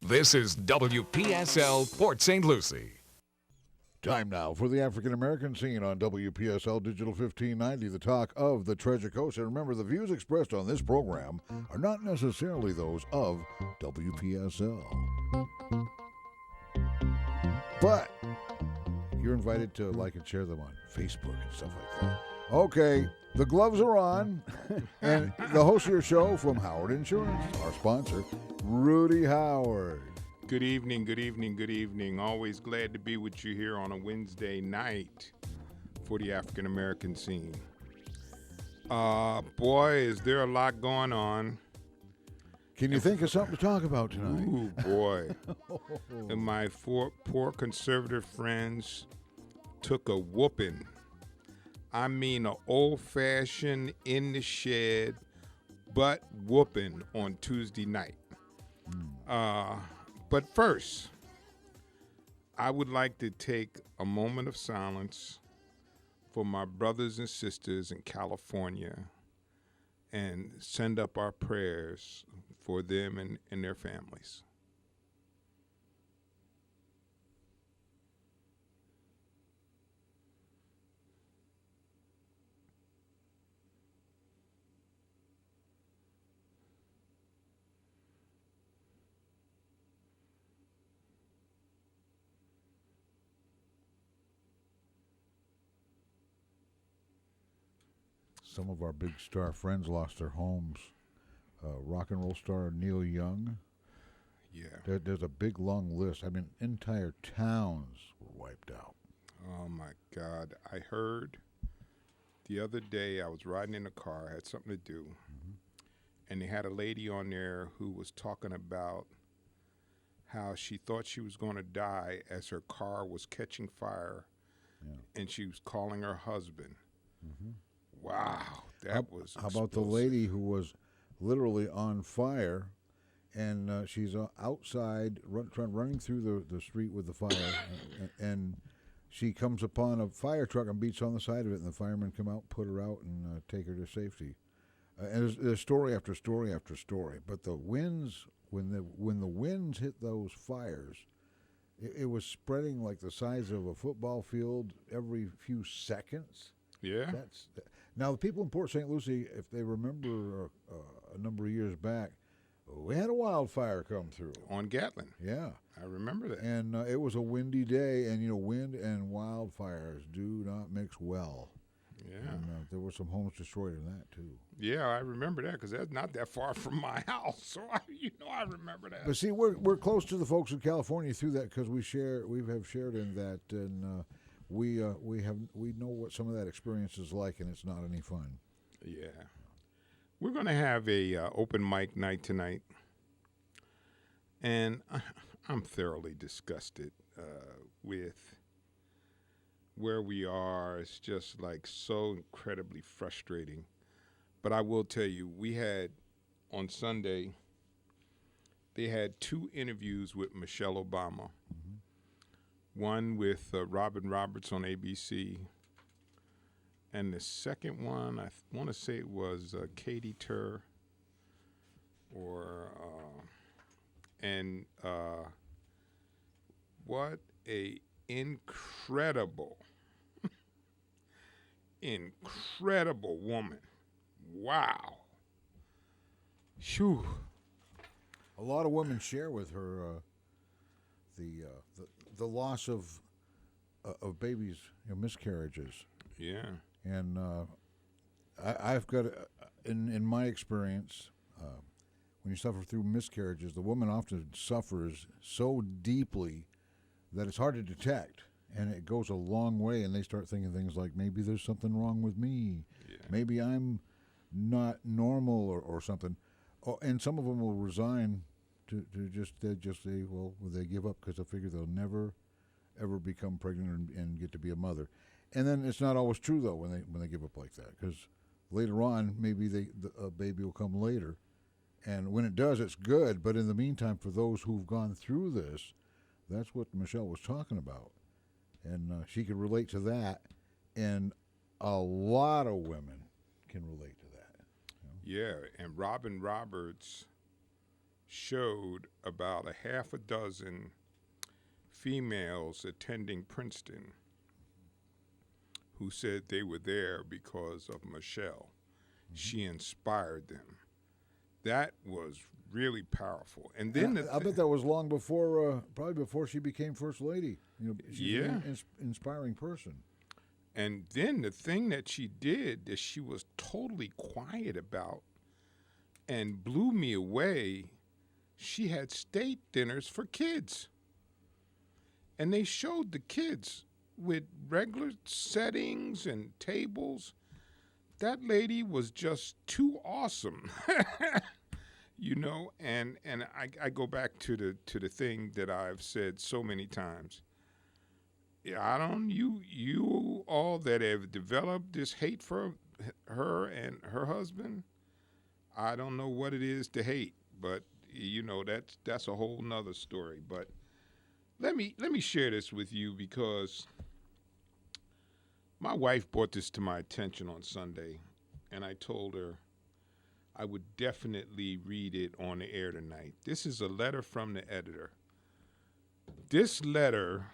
This is WPSL Port St. Lucie. Time now for the African American scene on WPSL Digital 1590, the talk of the Treasure Coast. And remember, the views expressed on this program are not necessarily those of WPSL. But you're invited to like and share them on Facebook and stuff like that. Okay, the gloves are on, and the host of your show from Howard Insurance, our sponsor, Rudy Howard. Good evening, good evening, good evening. Always glad to be with you here on a Wednesday night for the African American scene. Boy, is there a lot going on. Can you think of something to talk about tonight? Ooh, boy. And my poor conservative friends took a whooping. I mean, an old-fashioned, in-the-shed, butt whooping on Tuesday night. But first, I would like to take a moment of silence for my brothers and sisters in California and send up our prayers for them and their families. Some of our big star friends lost their homes. Rock and roll star Neil Young. Yeah. There's a big long list. I mean, entire towns were wiped out. Oh, my God. I heard the other day I was riding in a car, I had something to do, and they had a lady on there who was talking about how she thought she was going to die as her car was catching fire, and she was calling her husband. Wow, that was How about the explosive. lady who was literally on fire, and she's outside running through the street with the fire, and she comes upon a fire truck and beats on the side of it, and the firemen come out, put her out, and take her to safety. And there's story after story after story. But the winds, when the winds hit those fires, it was spreading like the size of a football field every few seconds. Yeah. Now, the people in Port St. Lucie, if they remember a number of years back, we had a wildfire come through. On Gatlin. Yeah. I remember that. And it was a windy day, and, wind and wildfires do not mix well. Yeah. And there were some homes destroyed in that, too. Yeah, I remember that because that's not that far from my house. So, I remember that. But see, we're close to the folks in California through that because we have shared in that, and we know what some of that experience is like, and it's not any fun. Yeah. We're going to have a open mic night tonight, and I'm thoroughly disgusted with where we are. It's just like so incredibly frustrating. But I will tell you, we had on Sunday, they had 2 interviews with Michelle Obama. One with Robin Roberts on ABC, and the second one, I want to say it was Katie Tur, what a incredible woman. Wow. Phew. A lot of women share with her the loss of babies, miscarriages. Yeah. And I've got, in my experience, when you suffer through miscarriages, the woman often suffers so deeply that it's hard to detect. And it goes a long way, and they start thinking things like, maybe there's something wrong with me. Yeah. Maybe I'm not normal or something. And some of them will resign to just say, well, they give up because they figure they'll never, ever become pregnant and get to be a mother. And then it's not always true, though, when they give up like that, because later on, maybe a baby will come later. And when it does, it's good. But in the meantime, for those who've gone through this, that's what Michelle was talking about. And she could relate to that. And a lot of women can relate to that. Yeah, and Robin Roberts showed about a half a dozen females attending Princeton who said they were there because of Michelle. She inspired them. That was really powerful. And then I bet that was long before, probably before she became First Lady. She's an inspiring person. And then the thing that she did that she was totally quiet about and blew me away, she had state dinners for kids. And they showed the kids with regular settings and tables. That lady was just too awesome. And I go back to the thing that I've said so many times. You all that have developed this hate for her and her husband, I don't know what it is to hate, but that's a whole nother story. But let me share this with you because my wife brought this to my attention on Sunday, and I told her I would definitely read it on the air tonight. This is a letter from the editor. This letter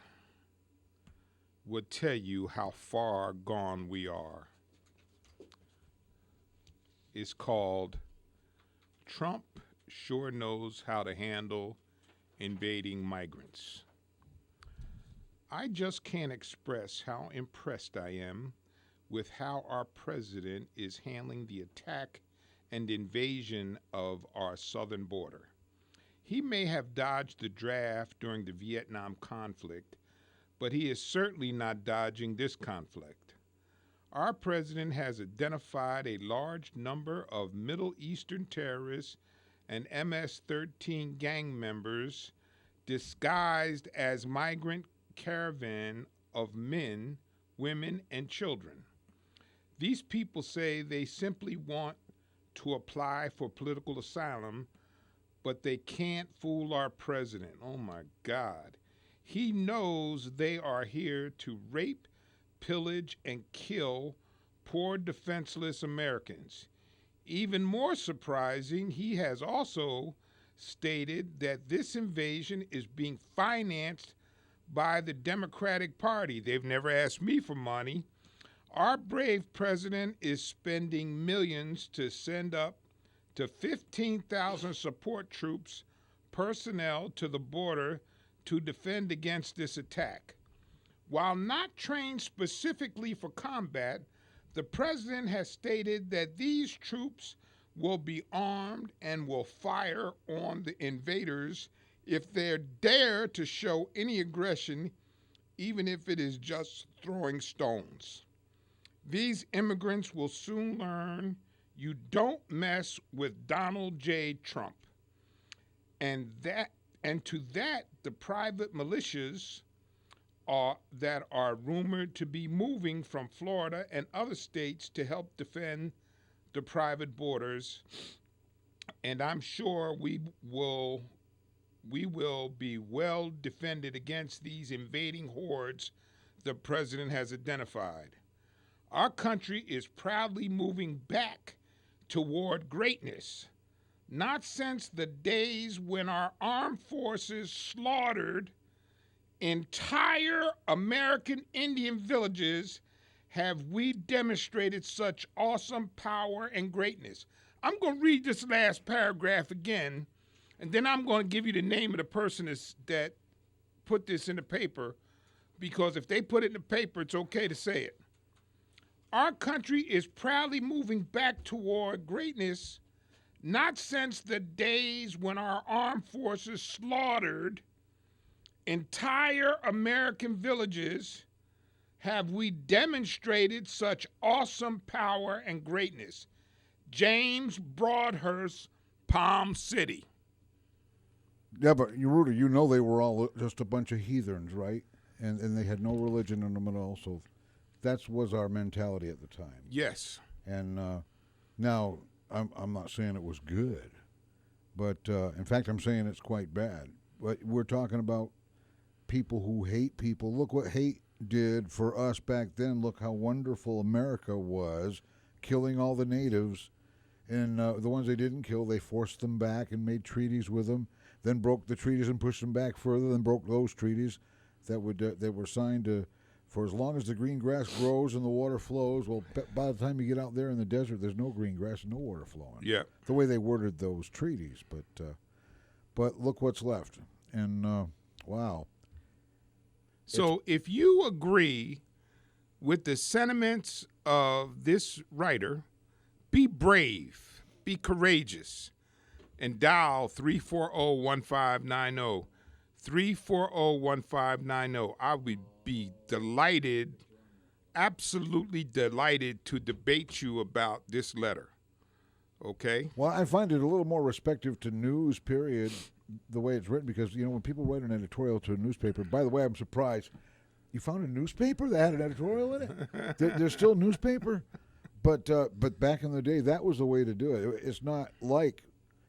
would tell you how far gone we are. It's called Trump Sure Knows How to Handle Invading Migrants. I just can't express how impressed I am with how our president is handling the attack and invasion of our southern border. He may have dodged the draft during the Vietnam conflict, but he is certainly not dodging this conflict. Our president has identified a large number of Middle Eastern terrorists and MS-13 gang members disguised as migrant caravan of men, women, and children. These people say they simply want to apply for political asylum, but they can't fool our president. Oh my God. He knows they are here to rape, pillage, and kill poor defenseless Americans. Even more surprising, he has also stated that this invasion is being financed by the Democratic Party. They've never asked me for money. Our brave president is spending millions to send up to 15,000 support troops, personnel to the border to defend against this attack. While not trained specifically for combat, the president has stated that these troops will be armed and will fire on the invaders if they dare to show any aggression, even if it is just throwing stones. These immigrants will soon learn you don't mess with Donald J. Trump. And to that, the private militias that are rumored to be moving from Florida and other states to help defend the private borders. And I'm sure we will be well defended against these invading hordes the president has identified. Our country is proudly moving back toward greatness, not since the days when our armed forces slaughtered entire American Indian villages have we demonstrated such awesome power and greatness. I'm going to read this last paragraph again, and then I'm going to give you the name of the person that put this in the paper, because if they put it in the paper, it's okay to say it. Our country is proudly moving back toward greatness, not since the days when our armed forces slaughtered entire American villages have we demonstrated such awesome power and greatness. James Broadhurst, Palm City. Yeah, but Rudy, they were all just a bunch of heathens, right? And they had no religion in them at all, so that was our mentality at the time. Yes. And now, I'm not saying it was good, but in fact, I'm saying it's quite bad. But we're talking about people who hate people. Look what hate did for us back then. Look how wonderful America was, killing all the natives And the ones they didn't kill, they forced them back and made treaties with them. Then broke the treaties and pushed them back further. Then broke those treaties that were signed to, for as long as the green grass grows and the water flows. Well, by the time you get out there in the desert, there's no green grass and no water flowing. Yeah. The way they worded those treaties, but look what's left. And wow. So if you agree with the sentiments of this writer, be brave, be courageous, and dial 340-1590. 340-1590. I would be delighted, absolutely delighted to debate you about this letter. Okay? Well, I find it a little more respective to news, period, the way it's written, because, when people write an editorial to a newspaper, by the way, I'm surprised. You found a newspaper that had an editorial in it? There's still newspaper? But back in the day, that was the way to do it.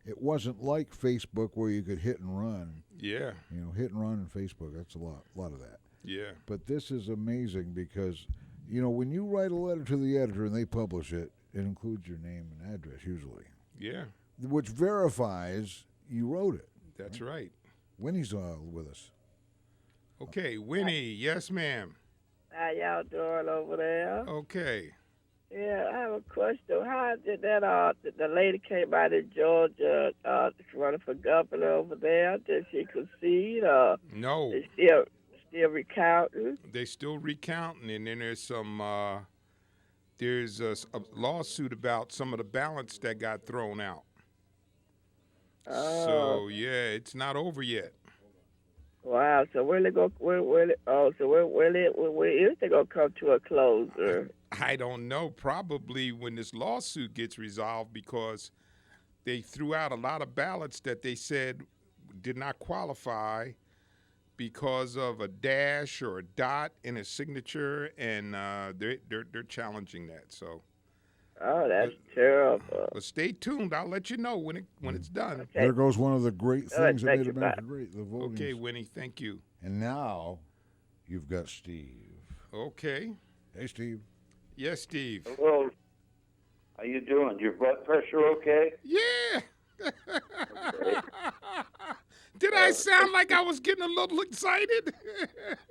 It wasn't like Facebook where you could hit and run. Yeah. Hit and run on Facebook, that's a lot of that. Yeah. But this is amazing because, when you write a letter to the editor and they publish it, it includes your name and address usually. Yeah. Which verifies you wrote it. That's right. Winnie's with us. Okay, Winnie. Yes, ma'am. How y'all doing over there? Okay. Yeah, I have a question. How did that the lady came out of Georgia running for governor over there? Did she concede or No. is still recounting? They still recounting, and then there's some there's a lawsuit about some of the ballots that got thrown out. So yeah, it's not over yet. Wow. So where is they gonna come to a closure? I don't know. Probably when this lawsuit gets resolved, because they threw out a lot of ballots that they said did not qualify because of a dash or a dot in a signature, and they're challenging that. So. Oh, that's terrible. But stay tuned. I'll let you know when it's done. Okay. There goes one of the great things that made you, America bye. great, the voting. Okay, Winnie, thank you. And now you've got Steve. Okay. Hey, Steve. Yes, Steve. Hello. How you doing? Your blood pressure okay? Yeah. Did I sound like I was getting a little excited?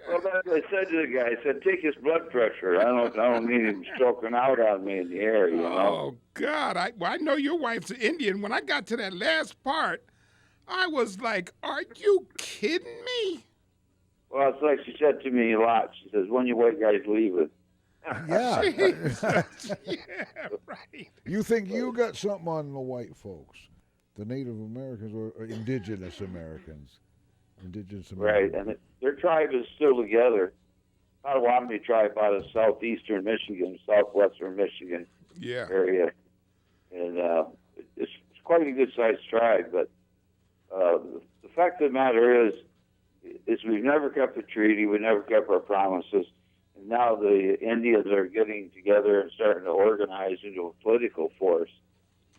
Well, that's what I said to the guy. I said, take his blood pressure. I don't need him stroking out on me in the air, you know. Oh, God. I know your wife's an Indian. When I got to that last part, I was like, are you kidding me? Well, it's like she said to me a lot. She says, when you white guys leaving? Yeah. Yeah, right. You think you got something on the white folks, the Native Americans or indigenous Americans? Right, and their tribe is still together. Potawatomi tribe out of southeastern Michigan, southwestern Michigan Yeah. area. And it's quite a good-sized tribe, but the fact of the matter is we've never kept the treaty, we never kept our promises, and now the Indians are getting together and starting to organize into a political force.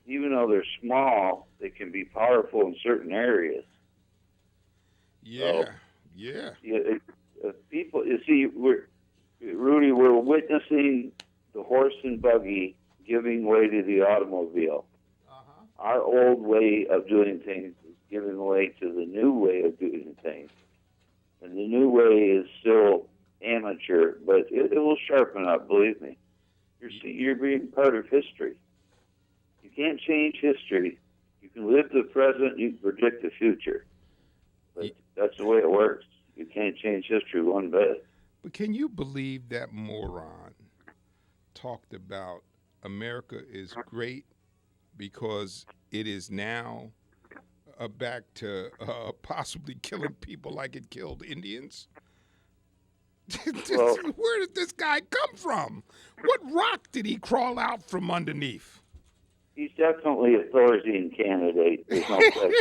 Even though they're small, they can be powerful in certain areas. Yeah. So, yeah. People, you see, Rudy, we're witnessing the horse and buggy giving way to the automobile. Uh-huh. Our old way of doing things is giving way to the new way of doing things. And the new way is still amateur, but it will sharpen up, believe me. You're being part of history. You can't change history. You can live the present, you can predict the future. But that's the way it works. You can't change history one bit. But can you believe that moron talked about America is great because it is now back to possibly killing people like it killed Indians? Well, Where did this guy come from? What rock did he crawl out from underneath? he's definitely a Thorazine candidate. There's no question.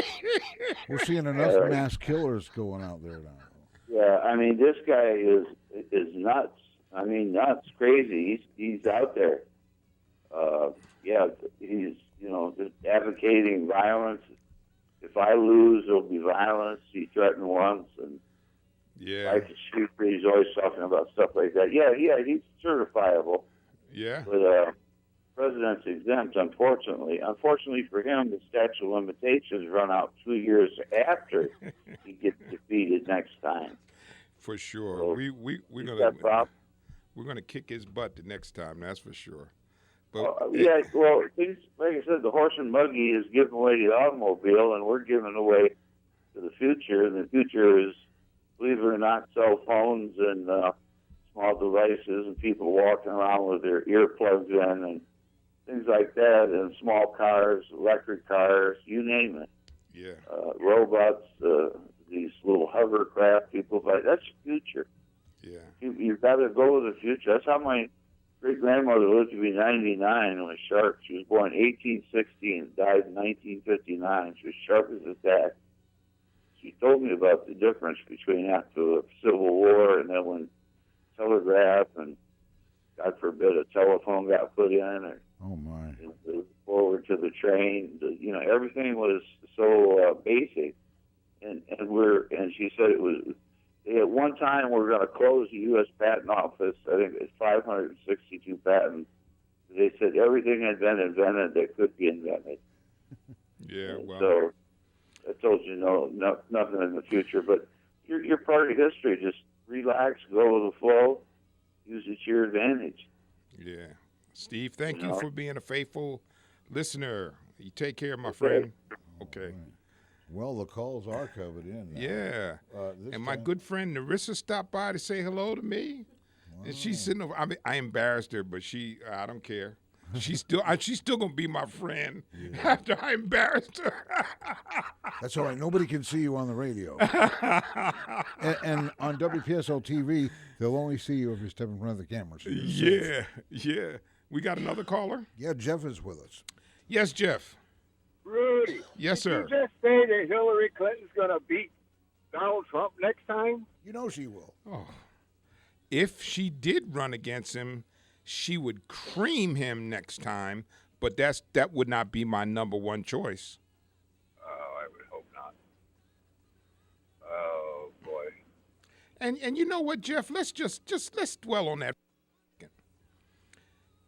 We're seeing enough mass killers going out there now. Yeah, I mean, this guy is nuts. I mean, nuts, crazy. He's out there. Yeah, he's just advocating violence. If I lose, there'll be violence. He threatened once, and Yeah. life is stupid. He's always talking about stuff like that. Yeah, he's certifiable. Yeah. But president's exempt, unfortunately. Unfortunately for him, the statute of limitations run out 2 years after he gets defeated next time. For sure. So, We're gonna kick his butt the next time, that's for sure. But well, things, like I said, the horse and buggy is giving away the automobile, and we're giving away to the future. And the future is, believe it or not, cell phones and small devices, and people walking around with their earplugs in, and things like that, and small cars, electric cars, you name it. Yeah. Robots, these little hovercraft people, but that's the future. Yeah. You've got to go with the future. That's how my great-grandmother lived to be 99 and was sharp. She was born 1860 and died in 1959. She was sharp as a tack. She told me about the difference between after the Civil War and then when telegraph and, God forbid, a telephone got put in, or Oh my! forward to the train. Everything was so basic, and she said it was. At one time, we were going to close the U.S. Patent Office. I think it's 562 patents. They said everything had been invented that could be invented. Yeah, well. So I told you, nothing in the future. But you're part of history. Just relax, go with the flow, use it to your advantage. Yeah. Steve, thank you for being a faithful listener. You take care, my friend. Okay. Well, the calls are covered in now. Yeah. And my good friend Narissa stopped by to say hello to me. Wow. And she's sitting over. I embarrassed her, but I don't care. She's still gonna be my friend after I embarrassed her. That's all right. Nobody can see you on the radio. and on WPSL TV, they'll only see you if you step in front of the camera. So yeah. We got another caller? Yeah, Jeff is with us. Yes, Jeff. Rudy. Yes, sir. Did you just say that Hillary Clinton's going to beat Donald Trump next time? You know she will. Oh. If she did run against him, she would cream him next time, but that would not be my number one choice. Oh, I would hope not. Oh, boy. And you know what, Jeff? Let's let's dwell on that.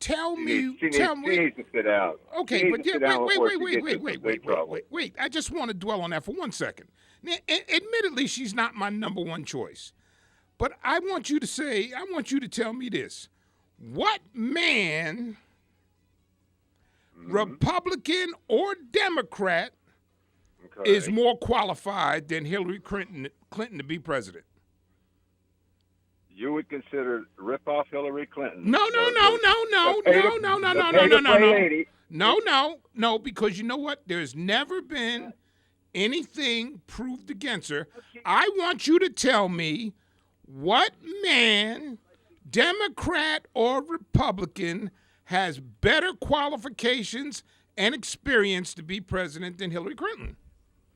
Tell me. She needs to sit out. Okay, but wait. I just want to dwell on that for 1 second. Now, admittedly, she's not my number one choice, but I want you to tell me this: what man, Republican or Democrat, is more qualified than Hillary Clinton to be president? You would consider rip off Hillary Clinton? No, because you know what? There's never been anything proved against her. I want you to tell me what man, Democrat or Republican, has better qualifications and experience to be president than Hillary Clinton.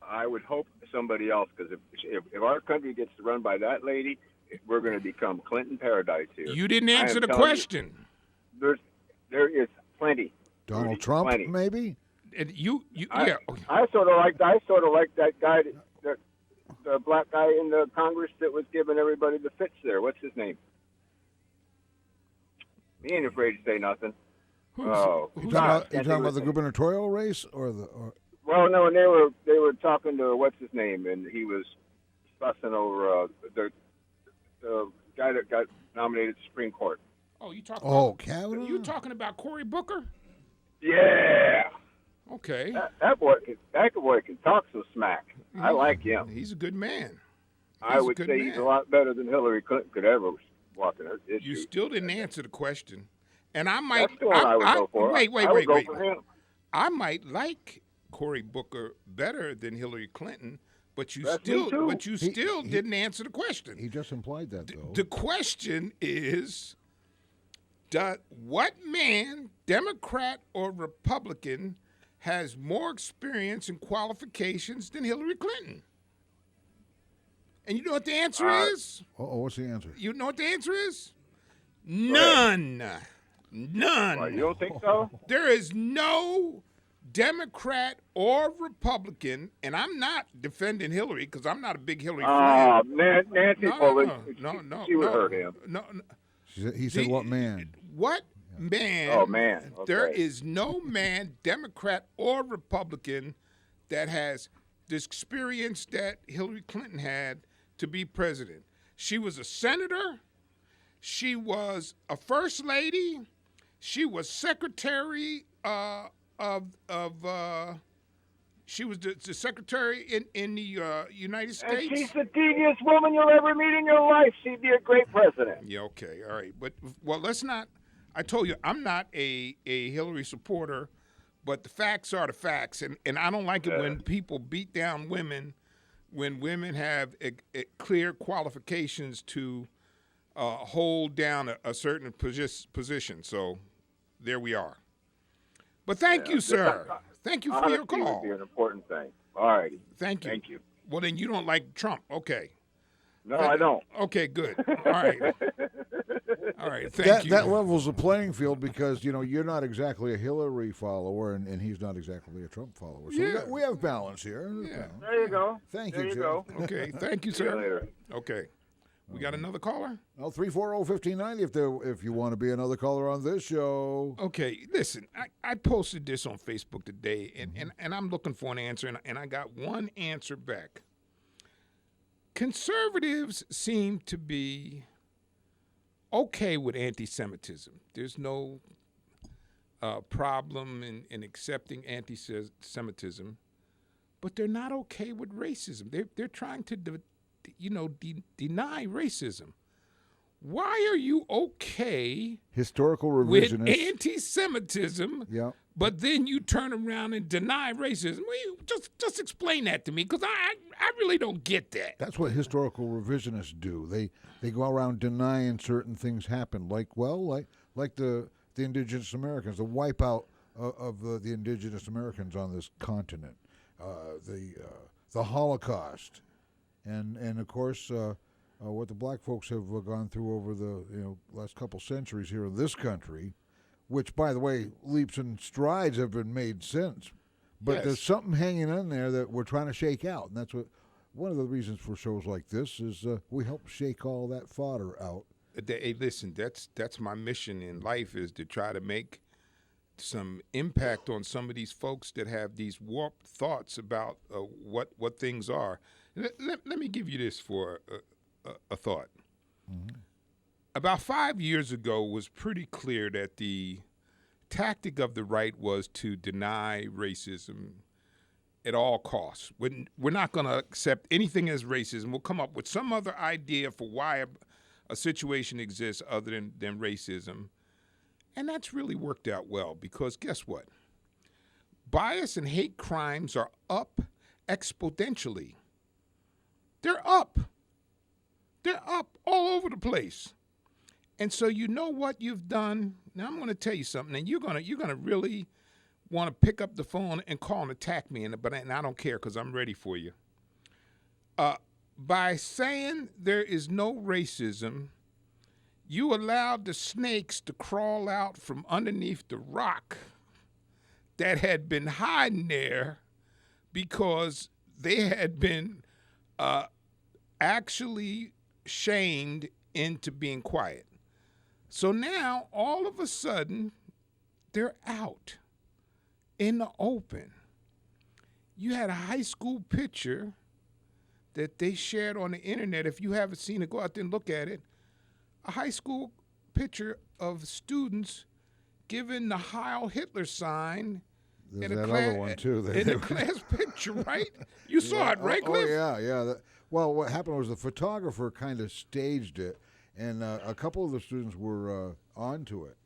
I would hope somebody else, because if our country gets run by that lady, we're going to become Clinton paradise here. You didn't answer the question. There is plenty. Donald Trump, plenty. Maybe. I sort of like that guy, the black guy in the Congress that was giving everybody the fits there. What's his name? He ain't afraid to say nothing. You talking about the gubernatorial race or the? Well, no, and they were talking to what's his name, and he was fussing over the guy that got nominated to the Supreme Court. Oh, Kavanaugh? You talking about Cory Booker? Yeah. Okay. That boy can talk some smack. I like him. He's a good man. I would say he's a lot better than Hillary Clinton could ever walk in her issue. You still didn't answer the question, and I might. That's the one I would go for. Wait. Go for him. I might like Cory Booker better than Hillary Clinton. But you still didn't answer the question. He just implied that, though. The question is, what man, Democrat or Republican, has more experience and qualifications than Hillary Clinton? And you know what the answer is? What's the answer? You know what the answer is? None. Well, you don't think so? There is no Democrat or Republican, and I'm not defending Hillary because I'm not a big Hillary fan. Nancy Pelosi. No. She would hurt him. No. He said, "What man?" What man. Oh, man. There Okay. is no man, Democrat or Republican, that has the experience that Hillary Clinton had to be president. She was a senator. She was a first lady. She was secretary she was the secretary in the United States. And she's the deviest woman you'll ever meet in your life. She'd be a great president. Yeah, okay, all right. But, well, let's not, I told you, I'm not a Hillary supporter, but the facts are the facts. And I don't like it when people beat down women when women have clear qualifications to hold down a certain position. So there we are. But thank you, sir. Thank you for your Honesty call. would be an important thing. All righty. Thank you. Thank you. Well, then you don't like Trump. Okay. No, I don't. Okay, good. All right. All right, thank you. That levels the playing field because, you're not exactly a Hillary follower and he's not exactly a Trump follower. So Yeah. we have balance here. Yeah. There you go. Thank there you, you Joe. go. Okay, thank you, See you sir. later. Okay. We got another caller? Well, 340-1590 if you want to be another caller on this show. Okay, listen, I posted this on Facebook today, and I'm looking for an answer, and I got one answer back. Conservatives seem to be okay with anti-Semitism. There's no problem in accepting anti-Semitism, but they're not okay with racism. They're trying to deny racism. Why are you okay Historical with revisionist. anti-Semitism, Yeah. but then you turn around and deny racism? Well, just explain that to me, because I really don't get that. That's what historical revisionists do. They go around denying certain things happened, like the indigenous Americans, the wipeout of the indigenous Americans on this continent, the Holocaust, and of course what the black folks have gone through over the last couple centuries here in this country, which, by the way, leaps and strides have been made since. But Yes. there's something hanging in there that we're trying to shake out, and that's what one of the reasons for shows like this is we help shake all that fodder out. Hey, listen, that's my mission in life, is to try to make some impact on some of these folks that have these warped thoughts about what things are. Let me give you this for a thought. Mm-hmm. About 5 years ago, it was pretty clear that the tactic of the right was to deny racism at all costs. We're not going to accept anything as racism. We'll come up with some other idea for why a situation exists other than racism. And that's really worked out well, because guess what? Bias and hate crimes are up exponentially. They're up. They're up all over the place. And so you know what you've done? Now I'm going to tell you something, and you're gonna really want to pick up the phone and call and attack me, and I don't care, because I'm ready for you. By saying there is no racism, you allowed the snakes to crawl out from underneath the rock that had been hiding there because they had been actually shamed into being quiet. So now, all of a sudden, they're out in the open. You had a high school picture that they shared on the internet. If you haven't seen it, go out there and look at it. A high school picture of students giving the Heil Hitler sign. There's that other one, too. In a class picture, right? You saw it, right, Cliff? Yeah. Well, what happened was the photographer kind of staged it, and a couple of the students were onto it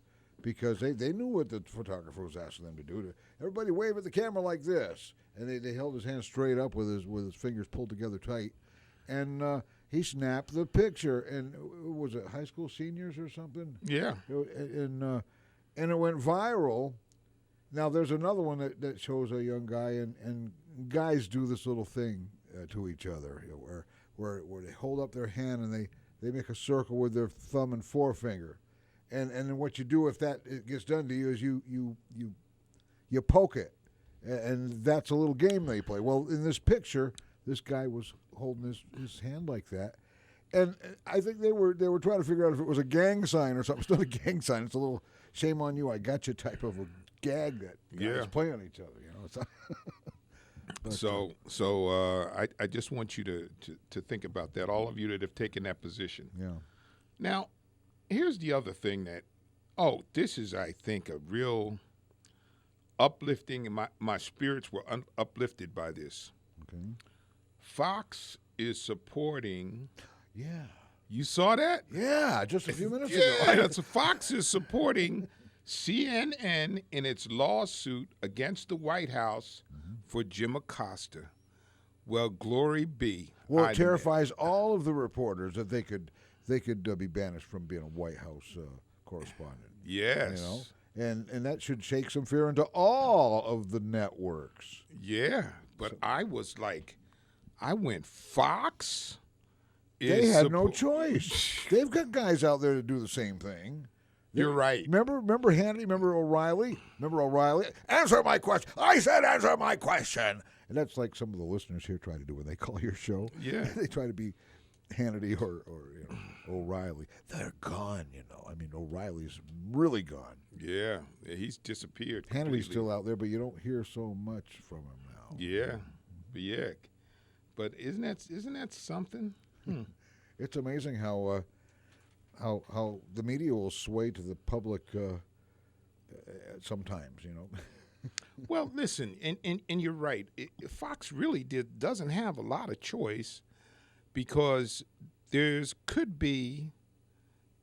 because they knew what the photographer was asking them to do. Everybody wave at the camera like this, and they held his hand straight up with his fingers pulled together tight, and he snapped the picture. And was it high school seniors or something? Yeah. And it went viral. Now, there's another one that shows a young guy, and guys do this little thing to each other, where they hold up their hand and they make a circle with their thumb and forefinger, and then what you do if it gets done to you is you poke it, and that's a little game they play. Well, in this picture, this guy was holding his hand like that, and I think they were trying to figure out if it was a gang sign or something. It's not a gang sign. It's a little shame on you, I got you type of a gag that guys play on each other. It's I just want you to think about that. All of you that have taken that position. Yeah. Now, here's the other thing that, this is, I think, a real uplifting, and my spirits were uplifted by this. Okay. Fox is supporting. Yeah. You saw that? Yeah, just a few minutes ago. Yeah, so Fox is supporting CNN in its lawsuit against the White House for Jim Acosta. Well, glory be. Well, it terrifies all of the reporters that they could be banished from being a White House correspondent. Yes. And that should shake some fear into all of the networks. Yeah, but I was like, I went, Fox? They had no choice. They've got guys out there to do the same thing. You're right. Remember Hannity? Remember O'Reilly? Answer my question. I said answer my question. And that's like some of the listeners here try to do when they call your show. Yeah. They try to be Hannity or O'Reilly. They're gone, I mean, O'Reilly's really gone. Yeah, he's disappeared completely. Hannity's still out there, but you don't hear so much from him now. Yeah. But isn't that something? It's amazing how the media will sway to the public sometimes, Well, listen, and you're right. Fox really doesn't have a lot of choice because could be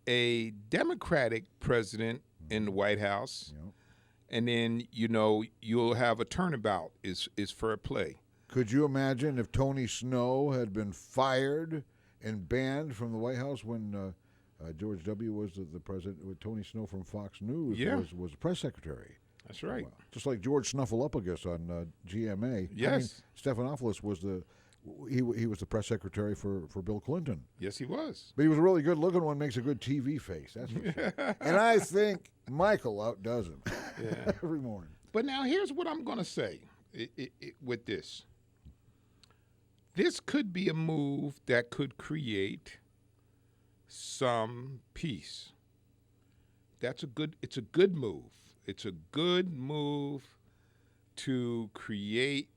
a Democratic president in the White House, and then you'll have a turnabout. Is fair play. Could you imagine if Tony Snow had been fired and banned from the White House when George W. was the president? With Tony Snow from Fox News was the press secretary. That's right. Just like George Snuffleupagus on GMA. Yes. I mean, Stephanopoulos was he was the press secretary for Bill Clinton. Yes, he was. But he was a really good-looking one, makes a good TV face, that's for sure. And I think Michael outdoes him every morning. But now here's what I'm going to say with this. This could be a move that could create some peace. It's a good move. It's a good move to create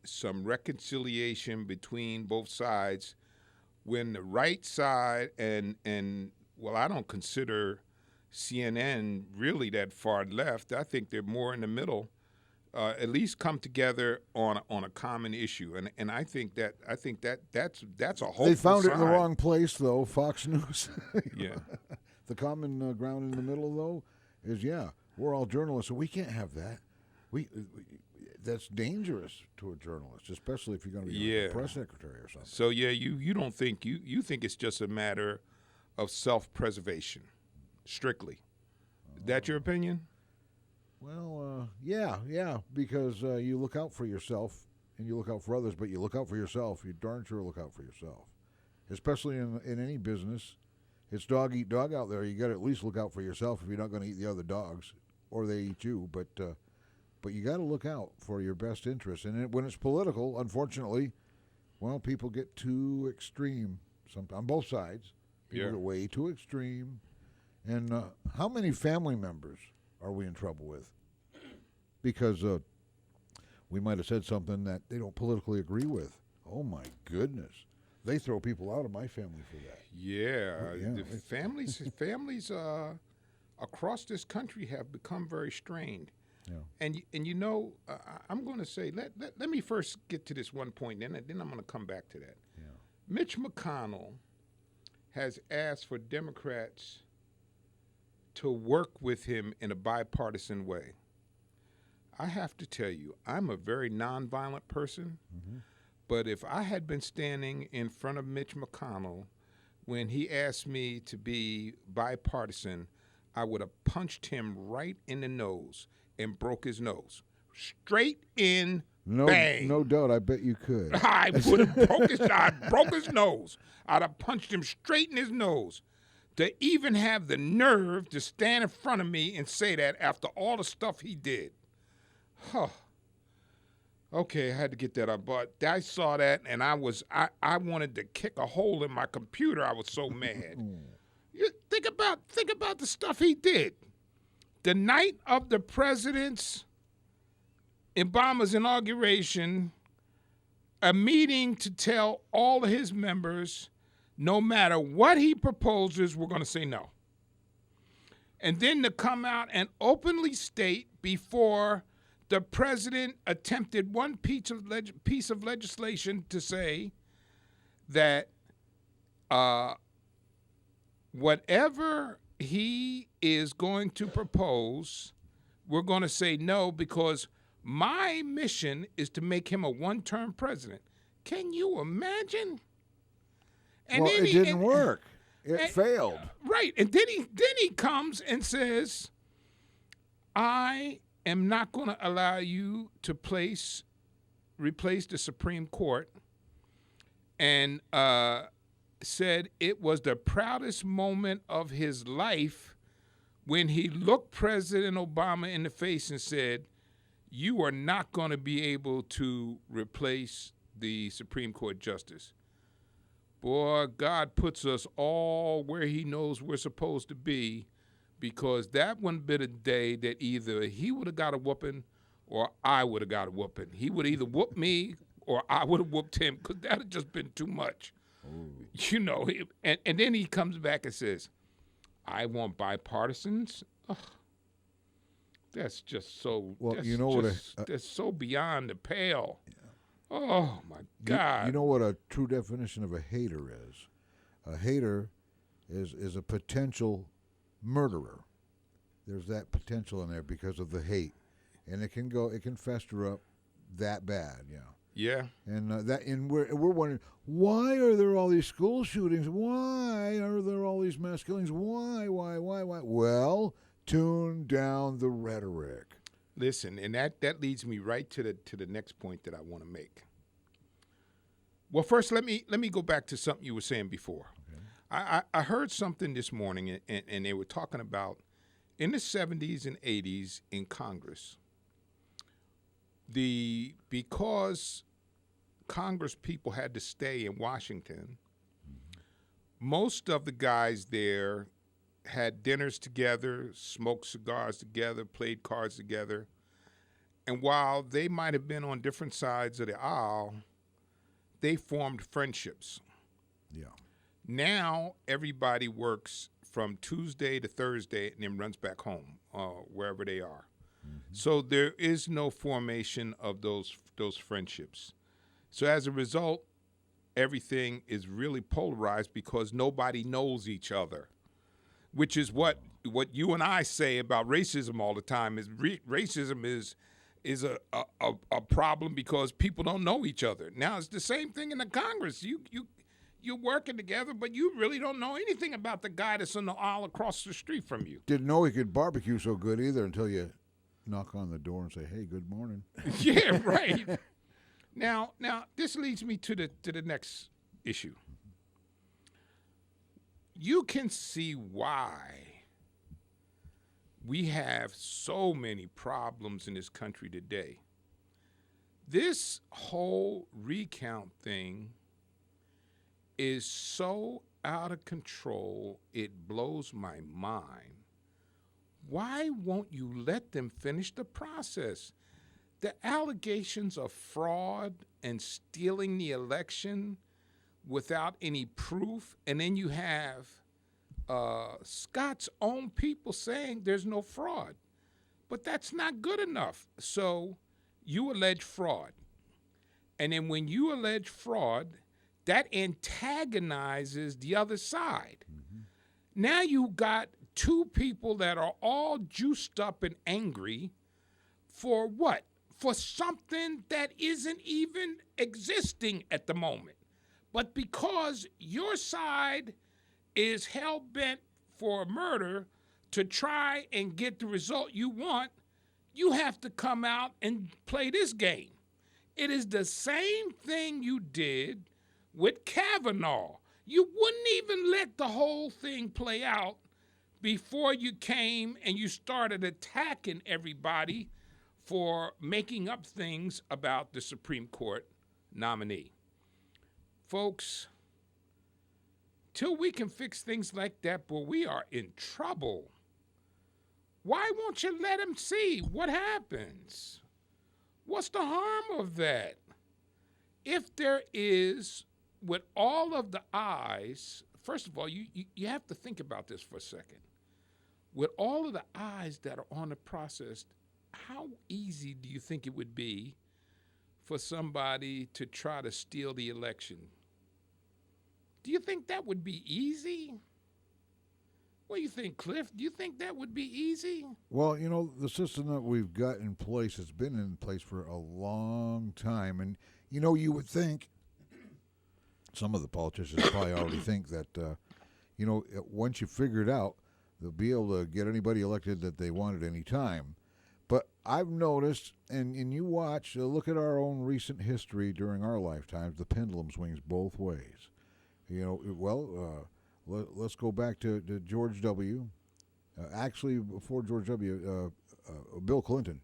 some reconciliation between both sides when the right side and I don't consider CNN really that far left. I think they're more in the middle. At least come together on a common issue, and I think that's a hopeful They found it in the sign. wrong place, though. Fox News. Yeah. The common ground in the middle, though, is we're all journalists, and we can't have that. That's dangerous to a journalist, especially if you're going to be a press secretary or something. So you don't think you think it's just a matter of self-preservation, strictly. Is that your opinion? Well, yeah, because you look out for yourself and you look out for others, but you look out for yourself. You darn sure look out for yourself, especially in any business. It's dog eat dog out there. You got to at least look out for yourself if you're not going to eat the other dogs, or they eat you. But you got to look out for your best interests. And when it's political, unfortunately, people get too extreme. On both sides, people get way too extreme. And how many family members are we in trouble with? Because we might have said something that they don't politically agree with. Oh, my goodness. They throw people out of my family for that. Yeah. The families across this country have become very strained. Yeah. And I'm going to say, let me first get to this one point, and then I'm going to come back to that. Yeah. Mitch McConnell has asked for Democrats to work with him in a bipartisan way. I have to tell you, I'm a very nonviolent person, but if I had been standing in front of Mitch McConnell when he asked me to be bipartisan, I would have punched him right in the nose and broke his nose. Straight in, bang. No doubt, I bet you could. I would have broke his nose. I'd have punched him straight in his nose. To even have the nerve to stand in front of me and say that after all the stuff he did. Huh. Okay, I had to get that up. But I saw that, and I wanted to kick a hole in my computer. I was so mad. You think about the stuff he did. The night of the president's Obama's inauguration, a meeting to tell all of his members, no matter what he proposes, we're going to say no. And then to come out and openly state before the president attempted one piece of legislation to say that whatever he is going to propose, we're going to say no because my mission is to make him a one-term president. Can you imagine? And well, then it didn't work. It failed. Right. And then he comes and says, I am not going to allow you to replace the Supreme Court, and said it was the proudest moment of his life when he looked President Obama in the face and said, you are not going to be able to replace the Supreme Court justice. Boy, God puts us all where he knows we're supposed to be, because that one bit of day that either he would have got a whooping or I would have got a whooping. He would either whoop me or I would have whooped him, because that had just been too much. Ooh. You know, and then he comes back and says, I want bipartisans. Ugh. That's just so. Well, that's you know just, what? That's so beyond the pale. Yeah. Oh my God! You know what a true definition of a hater is? A hater is a potential murderer. There's that potential in there because of the hate, and it can fester up that bad. Yeah. Yeah. And we're wondering, why are there all these school shootings? Why are there all these mass killings? Why? Well, tune down the rhetoric. Listen, and that leads me right to the next point that I want to make. Well, first let me go back to something you were saying before. Okay. I heard something this morning, and they were talking about in the 70s and 80s in Congress, because Congress people had to stay in Washington, most of the guys there had dinners together, smoked cigars together, played cards together. And while they might have been on different sides of the aisle, they formed friendships. Yeah. Now everybody works from Tuesday to Thursday and then runs back home, wherever they are. Mm-hmm. So there is no formation of those friendships. So as a result, everything is really polarized because nobody knows each other, which is what you and I say about racism all the time. Is racism is a problem because people don't know each other. Now it's the same thing in the Congress. You're working together, but you really don't know anything about the guy that's on the aisle across the street from you. Didn't know he could barbecue so good either until you knock on the door and say, "Hey, good morning." Yeah, right. Now this leads me to the next issue. You can see why we have so many problems in this country today. This whole recount thing is so out of control, it blows my mind. Why won't you let them finish the process? The allegations of fraud and stealing the election without any proof, and then you have Scott's own people saying there's no fraud. But that's not good enough. So you allege fraud. And then when you allege fraud, that antagonizes the other side. Mm-hmm. Now you got two people that are all juiced up and angry for what? For something that isn't even existing at the moment. But because your side is hell-bent for a murder to try and get the result you want, you have to come out and play this game. It is the same thing you did with Kavanaugh. You wouldn't even let the whole thing play out before you came and you started attacking everybody for making up things about the Supreme Court nominee. Folks, till we can fix things like that, boy, we are in trouble. Why won't you let him see what happens? What's the harm of that? If there is, with all of the eyes, first of all, you have to think about this for a second. With all of the eyes that are on the process, how easy do you think it would be for somebody to try to steal the election? Do you think that would be easy? What do you think, Cliff? Do you think that would be easy? Well, the system that we've got in place has been in place for a long time. And, you would think some of the politicians probably already think that, once you figure it out, they'll be able to get anybody elected that they want at any time. But I've noticed, and you watch, look at our own recent history during our lifetimes, the pendulum swings both ways. Let's go back to George W. Actually, before George W., Bill Clinton,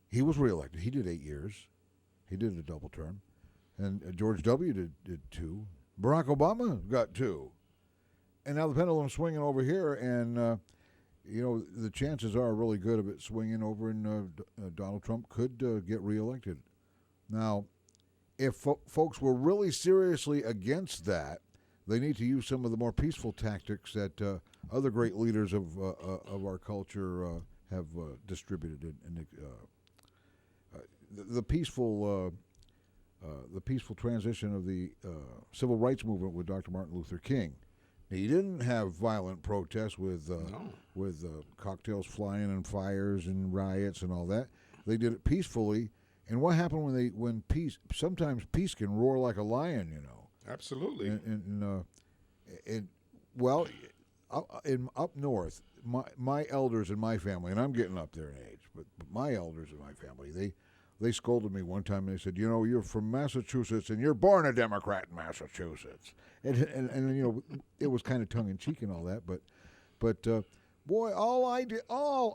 he was reelected. He did 8 years. He did a double term. And George W. did 2. Barack Obama got 2. And now the pendulum's swinging over here, and, the chances are really good of it swinging over, and Donald Trump could get reelected. Now, if folks were really seriously against that, they need to use some of the more peaceful tactics that other great leaders of our culture have distributed. And the peaceful transition of the civil rights movement with Dr. Martin Luther King. He didn't have violent protests with cocktails flying and fires and riots and all that. They did it peacefully. And what happened when peace? Sometimes peace can roar like a lion, Absolutely. Up north, my elders in my family, and I'm getting up there in age, but my elders in my family, they scolded me one time, and they said, you're from Massachusetts, and you're born a Democrat in Massachusetts. And it was kind of tongue-in-cheek and all that, but boy, all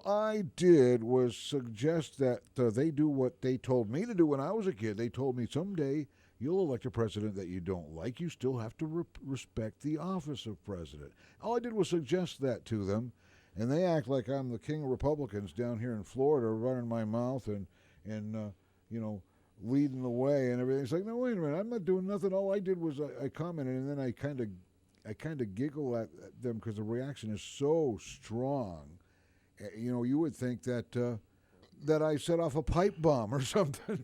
I did was suggest that they do what they told me to do when I was a kid. They told me someday you'll elect a president that you don't like. You still have to respect the office of president. All I did was suggest that to them, and they act like I'm the king of Republicans down here in Florida, running my mouth and leading the way and everything. It's like, no, wait a minute, I'm not doing nothing. All I did was I commented, and then I kind of giggle at them because the reaction is so strong. You would think that I set off a pipe bomb or something.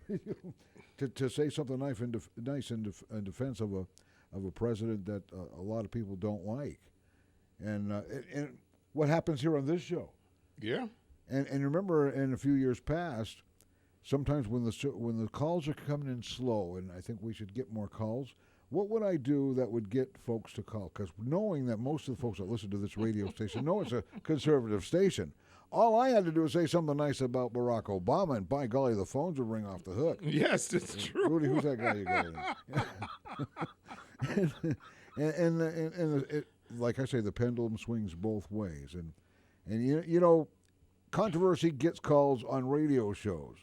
To say something nice in defense of a president that a lot of people don't like, and what happens here on this show? Yeah. And remember, in a few years past, sometimes when the calls are coming in slow, and I think we should get more calls. What would I do that would get folks to call? Because knowing that most of the folks that listen to this radio station know it's a conservative station. All I had to do was say something nice about Barack Obama, and by golly, the phones would ring off the hook. Yes, that's true. Rudy, who's that guy you got? and like I say, the pendulum swings both ways, and controversy gets calls on radio shows.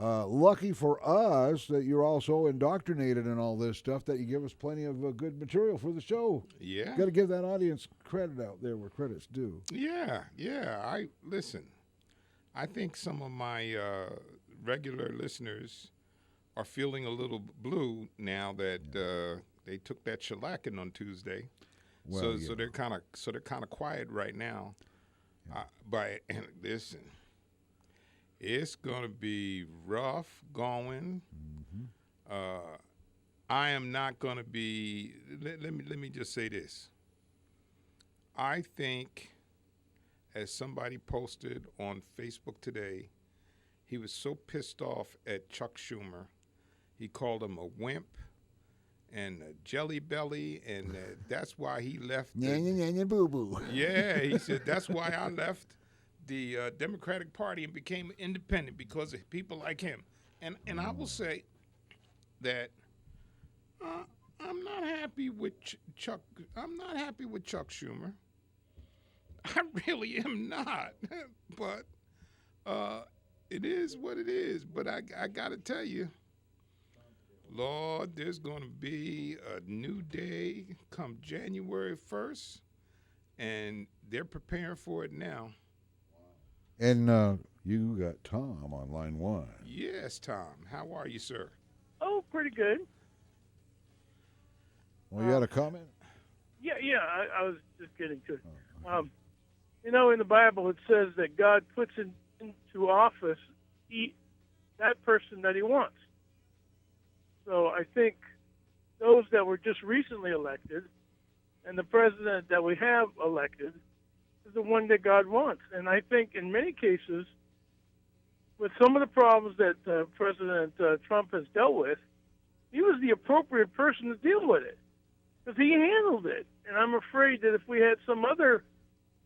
Lucky for us that you're also indoctrinated in all this stuff, that you give us plenty of good material for the show. Yeah. Got to give that audience credit out there where credit's due. Yeah. Listen, I think some of my regular listeners are feeling a little blue now that they took that shellacking on Tuesday. Well, so they're kind of quiet right now. But listen, it's going to be rough going. Mm-hmm. I am not going to be. Let me just say this. I think, as somebody posted on Facebook today, he was so pissed off at Chuck Schumer. He called him a wimp and a jelly belly, and that's why he left. Boo-boo. Yeah, he said that's why I left the Democratic Party and became independent, because of people like him. And I will say that I'm not happy with Chuck. I'm not happy with Chuck Schumer. I really am not. But it is what it is. But I got to tell you, Lord, there's going to be a new day come January 1st, and they're preparing for it now. And you got Tom on line one. Yes, Tom. How are you, sir? Oh, pretty good. Well, you had a comment? Yeah, I was just getting to it. In the Bible it says that God puts into office that person that he wants. So I think those that were just recently elected and the president that we have elected is the one that God wants. And I think in many cases, with some of the problems that President Trump has dealt with, he was the appropriate person to deal with it because he handled it. And I'm afraid that if we had some other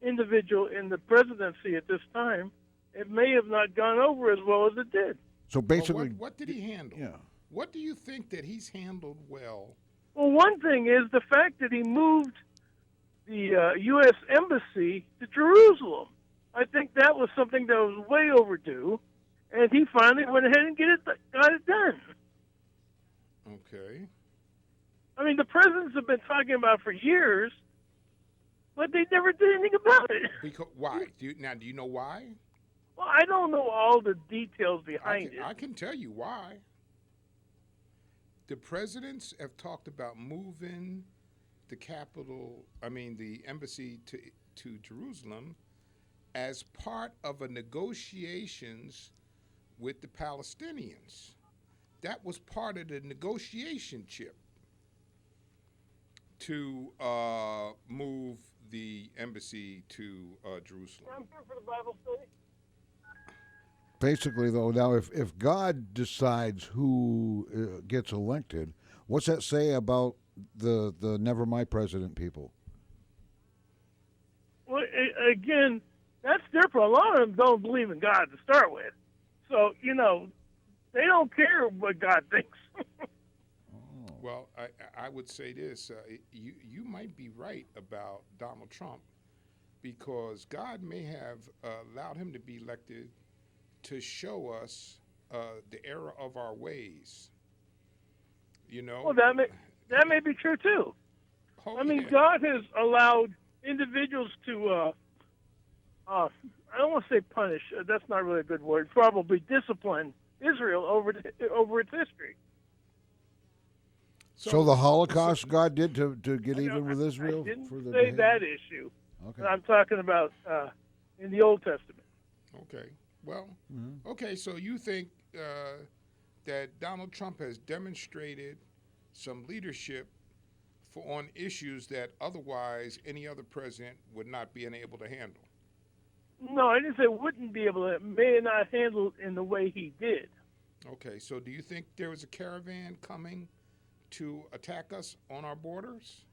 individual in the presidency at this time, it may have not gone over as well as it did. So basically, what did he handle? Yeah. What do you think that he's handled well? Well, one thing is the fact that he moved the U.S. Embassy to Jerusalem. I think that was something that was way overdue, and he finally went ahead and got it done. Okay. I mean, the presidents have been talking about it for years, but they never did anything about it. Because why? Do you know why? Well, I don't know all the details behind it. I can tell you why. The presidents have talked about moving the embassy to Jerusalem as part of a negotiations with the Palestinians. That was part of the negotiation chip to move the embassy to Jerusalem. I'm here for the Bible study. Basically, though, now if God decides who gets elected, what's that say about the never my president people? Well, again, that's their problem. A lot of them don't believe in God to start with. So, they don't care what God thinks. Well, I would say this. You might be right about Donald Trump because God may have allowed him to be elected to show us the error of our ways. Well, that may be true too. Oh, I mean, yeah. God has allowed individuals to I don't want to say punish. That's not really a good word. Probably discipline Israel over its history. So the Holocaust God did to get even with Israel? I didn't for the say behavior? that issue. Okay. I'm talking about in the Old Testament. Okay. Well, okay, so you think that Donald Trump has demonstrated some leadership on issues that otherwise any other president would not be able to handle? No, I didn't say wouldn't be able to. May not handle it in the way he did. Okay, so do you think there was a caravan coming to attack us on our borders?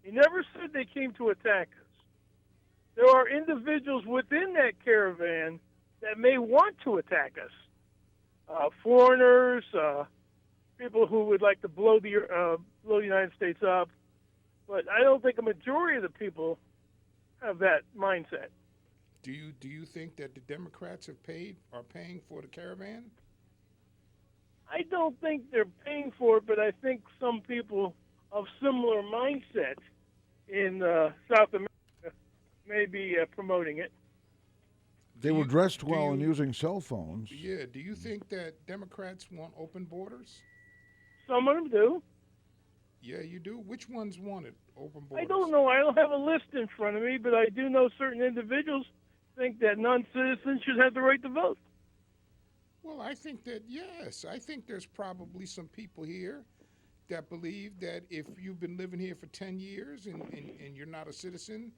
He never said they came to attack us. There are individuals within that caravan that may want to attack us. Foreigners, people who would like to blow the United States up. But I don't think a majority of the people have that mindset. Do you think that the Democrats are paying for the caravan? I don't think they're paying for it, but I think some people of similar mindset in South America may be promoting it. They were dressed well and using cell phones. Yeah. Do you think that Democrats want open borders? Some of them do. Yeah, you do. Which ones want it, open borders? I don't know. I don't have a list in front of me, but I do know certain individuals think that non-citizens should have the right to vote. Well, I think that, yes. I think there's probably some people here that believe that if you've been living here for 10 years and you're not a citizen,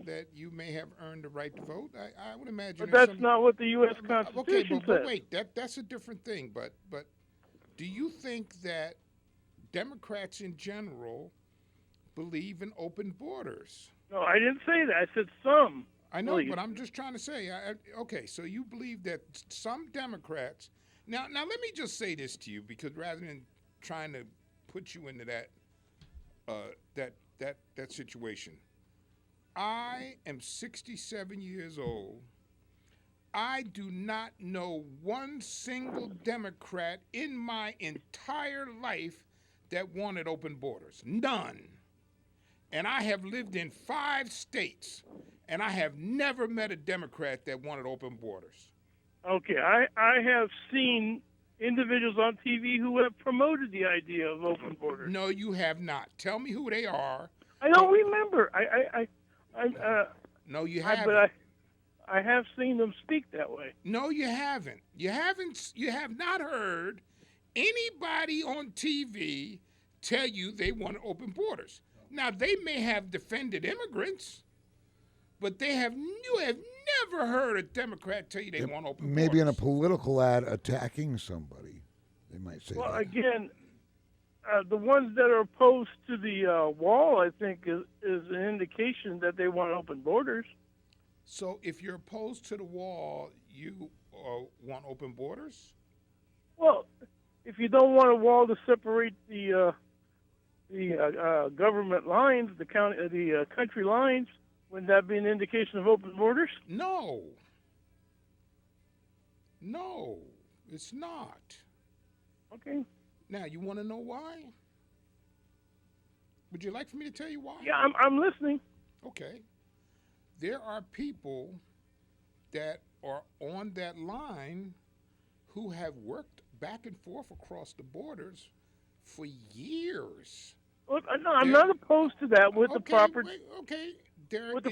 that you may have earned the right to vote. I would imagine. But that's not what the U.S. Constitution but says. wait, that's a different thing. But do you think that Democrats in general believe in open borders? No, I didn't say that. I said some. I know, Please. but I'm just trying to say. Okay, so you believe that some Democrats. Now, let me just say this to you, because rather than trying to put you into that situation, I am 67 years old. I do not know one single Democrat in my entire life that wanted open borders. None. And I have lived in 5 states, and I have never met a Democrat that wanted open borders. Okay, I have seen individuals on TV who have promoted the idea of open borders. No, you have not. Tell me who they are. I don't remember. No, you but haven't. I have seen them speak that way. No, you haven't. You have not heard anybody on TV tell you they want open borders. Now, they may have defended immigrants, but you have never heard a Democrat tell you they want open borders. Maybe in a political ad attacking somebody, they might say Well, that. again, the ones that are opposed to the wall, I think, is an indication that they want open borders. So if you're opposed to the wall, you want open borders? Well, if you don't want a wall to separate the government lines, the country lines, wouldn't that be an indication of open borders? No. No, it's not. Okay. Now, you want to know why? Would you like for me to tell you why? Yeah, I'm listening. Okay. There are people that are on that line who have worked back and forth across the borders for years. Well, no, I'm not opposed to that with the proper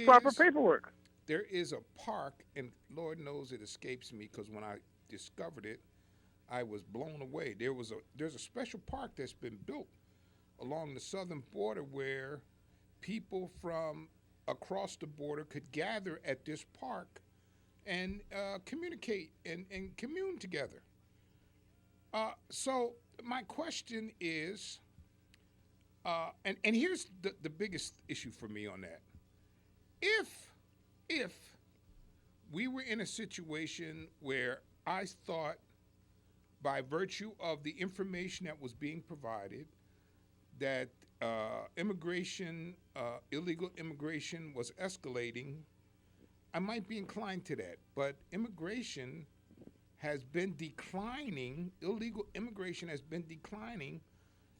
proper paperwork. There is a park, and Lord knows it escapes me because when I discovered it, I was blown away. There's a special park that's been built along the southern border where people from across the border could gather at this park and communicate and commune together. So my question is, and here's the biggest issue for me on that. If we were in a situation where I thought by virtue of the information that was being provided that illegal immigration was escalating, I might be inclined to that. But immigration has been declining, illegal immigration has been declining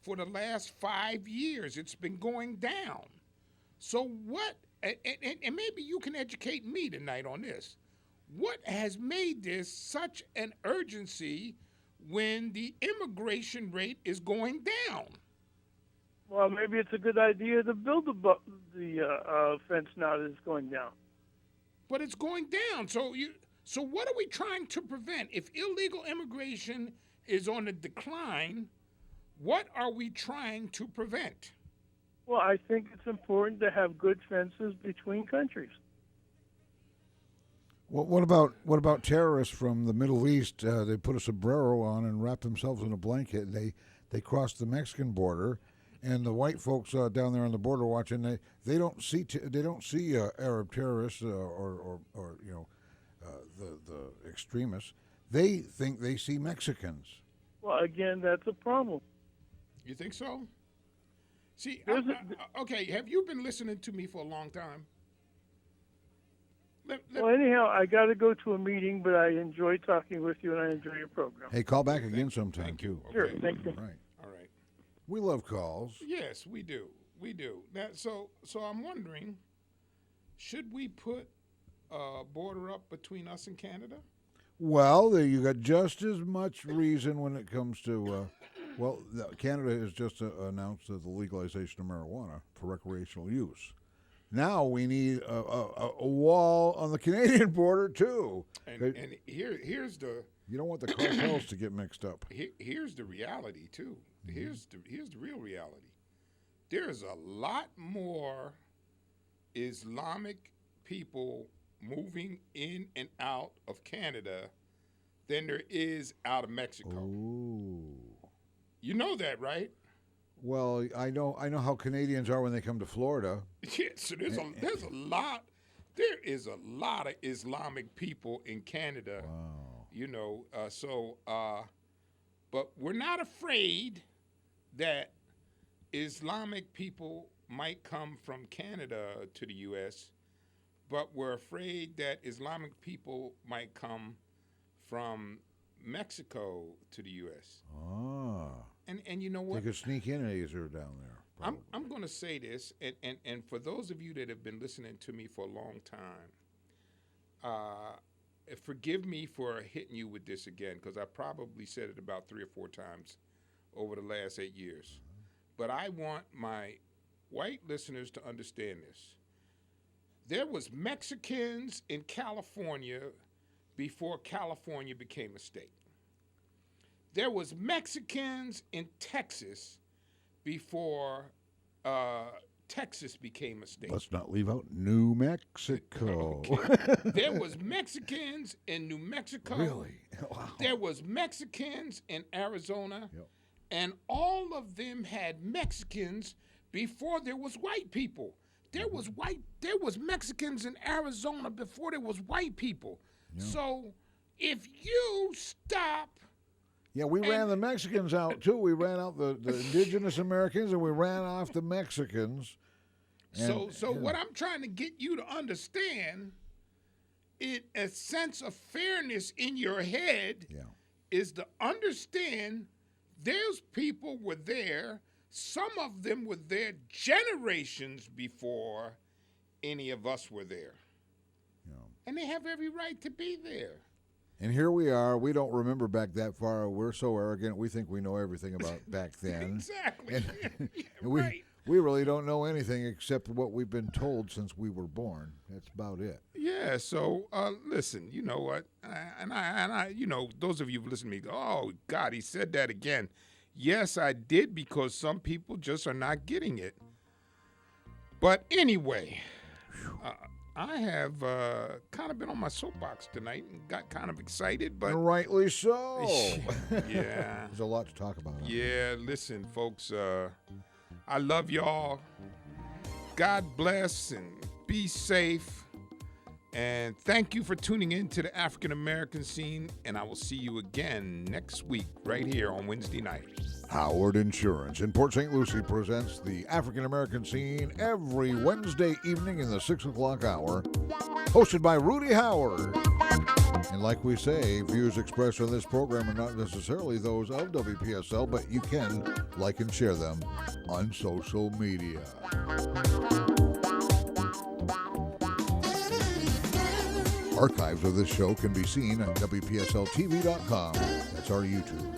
for the last 5 years. It's been going down. So what, and maybe you can educate me tonight on this, what has made this such an urgency when the immigration rate is going down? Well, maybe it's a good idea to build the fence now that it's going down. But it's going down. So what are we trying to prevent? If illegal immigration is on the decline, what are we trying to prevent? Well, I think it's important to have good fences between countries. Well, what about terrorists from the Middle East? They put a sombrero on and wrap themselves in a blanket. They cross the Mexican border, and the white folks down there on the border watching. They don't see Arab terrorists or the extremists. They think they see Mexicans. Well, again, that's a problem. You think so? See, okay, have you been listening to me for a long time? Well, anyhow, I got to go to a meeting, but I enjoy talking with you, and I enjoy your program. Hey, call back again sometime, thank you. too. Sure, Okay. thank you. All right. We love calls. Yes, we do. We do. Now, so I'm wondering, should we put a border up between us and Canada? Well, you got just as much reason when it comes to, Canada has just announced the legalization of marijuana for recreational use. Now we need a wall on the Canadian border too. And here's the. You don't want the cartels to get mixed up. Here's the reality too. Here's the real reality. There's a lot more Islamic people moving in and out of Canada than there is out of Mexico. Ooh. You know that, right? Well, I know how Canadians are when they come to Florida. Yeah, so there is a lot of Islamic people in Canada. Wow. You know, but we're not afraid that Islamic people might come from Canada to the U.S., but we're afraid that Islamic people might come from Mexico to the U.S. Ah. And you know what? They could sneak in Azer down there. I'm going to say this, and for those of you that have been listening to me for a long time, forgive me for hitting you with this again, because I probably said it about 3 or 4 times over the last 8 years. But I want my white listeners to understand this. There was Mexicans in California before California became a state. There was Mexicans in Texas before Texas became a state. Let's not leave out New Mexico. Okay. There was Mexicans in New Mexico. Really? Wow. There was Mexicans in Arizona. Yep. And all of them had Mexicans before there was white people. There was Mexicans in Arizona before there was white people. Yeah. So if you stop. Yeah, we ran the Mexicans out too. We ran out the indigenous Americans, and we ran off the Mexicans. So what I'm trying to get you to understand, a sense of fairness in your head is to understand those people were there. Some of them were there generations before any of us were there. Yeah. And they have every right to be there. And here we are. We don't remember back that far. We're so arrogant. We think we know everything about back then. Exactly. And, right. We really don't know anything except what we've been told since we were born. That's about it. Yeah. So listen. You know what? And I. You know, those of you who listen to me go, "Oh God, he said that again." Yes, I did, because some people just are not getting it. But anyway. I have kind of been on my soapbox tonight and got kind of excited, but rightly so. Yeah, there's a lot to talk about. Yeah, listen, folks. I love y'all. God bless and be safe. And thank you for tuning in to the African American Scene. And I will see you again next week right here on Wednesday night. Howard Insurance in Port St. Lucie presents the African American Scene every Wednesday evening in the 6 o'clock hour, hosted by Rudy Howard. And like we say, views expressed on this program are not necessarily those of WPSL, but you can like and share them on social media. Archives of this show can be seen on WPSLTV.com. That's our YouTube.